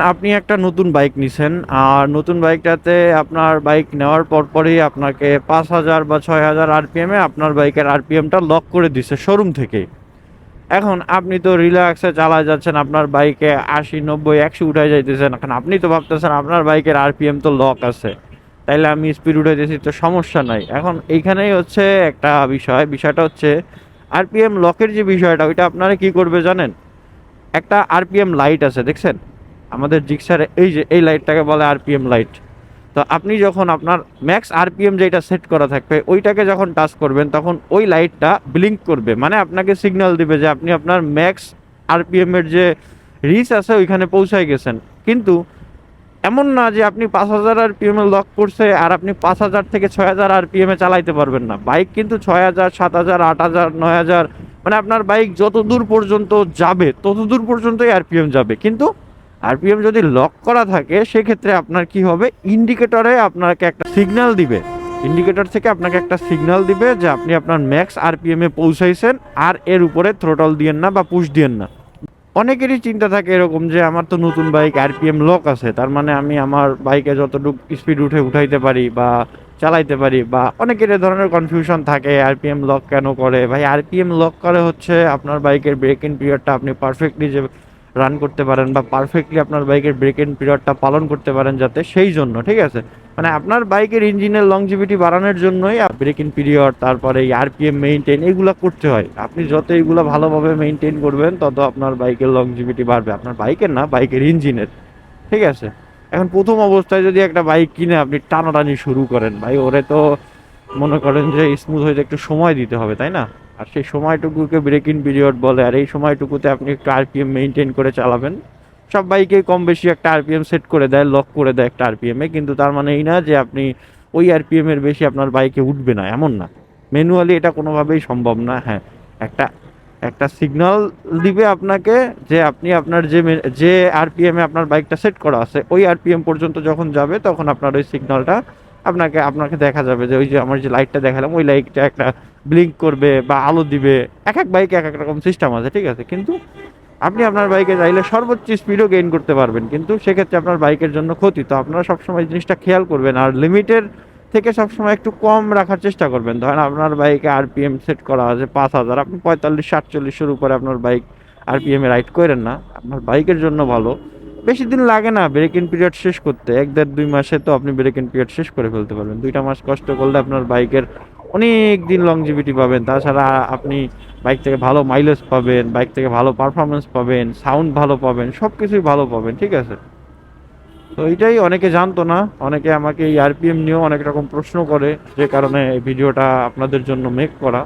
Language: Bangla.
আপনি একটা নতুন বাইক নিছেন আর নতুন বাইকটাতে আপনার বাইক নেওয়ার পরপরই আপনাকে 5,000 বা 6,000 আরপিএমে আপনার বাইকের আরপিএমটা লক করে দিছে শোরুম থেকে। এখন আপনি তো রিল্যাক্সে চালায় যাচ্ছেন, আপনার বাইকে 80, 90, 100 উঠায় যাইতেছেন। এখন আপনি তো ভাবতেছেন আপনার বাইকের আরপিএম তো লক আছে, তাইলে আমি স্পিড উঠাইতেছি তো সমস্যা নাই। এখন এইখানেই হচ্ছে একটা বিষয়টা হচ্ছে আরপিএম লকের যে বিষয়টা, ওইটা আপনারা কি করবে জানেন? একটা আরপিএম লাইট আছে, দেখছেন আমাদের জিক্সারে? এই যে এই লাইটটাকে বলে আরপিএম লাইট। তো আপনি যখন আপনার ম্যাক্স আরপিএম যেটা সেট করা থাকবে ওইটাকে যখন টাচ করবেন তখন ওই লাইটটা ব্লিঙ্ক করবে, মানে আপনাকে সিগন্যাল দিবে যে আপনি আপনার ম্যাক্স আরপিএম এর যে রিচ আছে ওইখানে পৌঁছায় গেছেন। কিন্তু এমন না যে আপনি 5,000 আরপিএম এ লক করছে আর আপনি 5,000 থেকে 6,000 আরপিএম এ চালাইতে পারবেন না। বাইক কিন্তু 6,000, 7,000, 8,000, 9,000, মানে আপনার বাইক যত দূর পর্যন্ত যাবে তত দূর পর্যন্তই আরপিএম যাবে। কিন্তু আরপিএম যদি লক করা থাকে সেক্ষেত্রে আপনার কি হবে, ইন্ডিকেটরে আপনাকে একটা সিগন্যাল দিবে। ইন্ডিকেটর থেকে আপনাকে একটা সিগন্যাল দিবে যে আপনি আপনার ম্যাক্স আরপিএম এ পৌঁছাইছেন, আর এর উপরে থ্রোটল দিয়েন না বা পুশ দিয়েন না। অনেকেরই চিন্তা থাকে এরকম যে আমার তো নতুন বাইক, আরপিএম লক আছে, তার মানে আমি আমার বাইকে যতটুকু স্পিড উঠাইতে পারি বা চালাইতে পারি। বা অনেকের এ ধরনের কনফিউশন থাকে আরপিএম লক কেন করে। ভাই, আরপিএম লক করে হচ্ছে আপনার বাইকের ব্রেক ইন পিরিয়ডটা আপনি পারফেক্টলি যে রান করতে পারেন বা পারফেক্টলি আপনার বাইকের ব্রেক ইন পিরিয়ডটা পালন করতে পারেন যাতে, সেই জন্য, ঠিক আছে? মানে আপনার বাইকের ইঞ্জিনের লংজিভিটি বাড়ানোর জন্যই ব্রেক ইন পিরিয়ড, তারপরে এই আরপিএম মেইনটেইন, এগুলো করতে হয়। আপনি যত এগুলো ভালোভাবে মেইনটেইন করবেন তত আপনার বাইকের লংজিভিটি বাড়বে, আপনার বাইকের না, বাইকের ইঞ্জিনের, ঠিক আছে? এখন প্রথম অবস্থায় যদি একটা বাইক কিনে আপনি টানাটানি শুরু করেন, ভাই ওরে তো মনে করেন যে স্মুথ হইতে একটু সময় দিতে হবে, তাই না? আর সেই সময়টুকুকে ব্রেক ইন পিরিয়ড বলে, আর এই সময়টুকুতে আপনি একটু আরপিএম মেইনটেইন করে চালাবেন। সব বাইকে কম বেশি একটা আরপিএম সেট করে দেয়, লক করে দেয় একটা আরপিএম এ, কিন্তু তার মানে এই না যে আপনি ওই আরপিএম এর বেশি আপনার বাইকে উঠবে না, এমন না। ম্যানুয়ালি এটা কোনোভাবেই সম্ভব না। হ্যাঁ, একটা একটা সিগন্যাল দিবে আপনাকে যে আপনি আপনার যে আরপিএম এ আপনার বাইকটা সেট করা আছে ওই আরপিএম পর্যন্ত যখন যাবে তখন আপনার ওই সিগন্যালটা আপনাকে আপনাকে দেখা যাবে যে ওই যে আমার যে লাইটটা দেখালাম ওই লাইটটা একটা ব্লিঙ্ক করবে বা আলো দিবে। এক এক বাইকে এক এক রকম সিস্টেম আছে, ঠিক আছে? কিন্তু আপনি আপনার বাইকে চাইলে সর্বোচ্চ স্পিডও গেইন করতে পারবেন, কিন্তু সেক্ষেত্রে আপনার বাইকের জন্য ক্ষতি। তো আপনারা সবসময় জিনিসটা খেয়াল করবেন আর লিমিটের থেকে সবসময় একটু কম রাখার চেষ্টা করবেন। ধরেন আপনার বাইকে আরপিএম সেট করা আছে 5,000, আপনি 45, 47-এর উপরে আপনার বাইক আরপিএম এ রাইড করেন না, আপনার বাইকের জন্য ভালো। বেশি দিন লাগে না ব্রেক ইন পিরিয়ড শেষ করতে, 1, 1.5, 2 মাসে তো আপনি ব্রেক ইন পিরিয়ড শেষ করে ফেলতে পারবেন। 2টা মাস কষ্ট করলে আপনার বাইকের অনেক দিন লংজিভিটি পাবেন। তাছাড়া আপনি বাইক থেকে ভালো মাইলেজ পাবেন, বাইক থেকে ভালো পারফরমেন্স পাবেন, সাউন্ড ভালো পাবেন, সব কিছুই ভালো পাবেন, ঠিক আছে? তো এইটাই অনেকে জানতো না, অনেকে আমাকে এই আরপিএম নিয়েও অনেক রকম প্রশ্ন করে, যে কারণে এই ভিডিওটা আপনাদের জন্য মেক করা।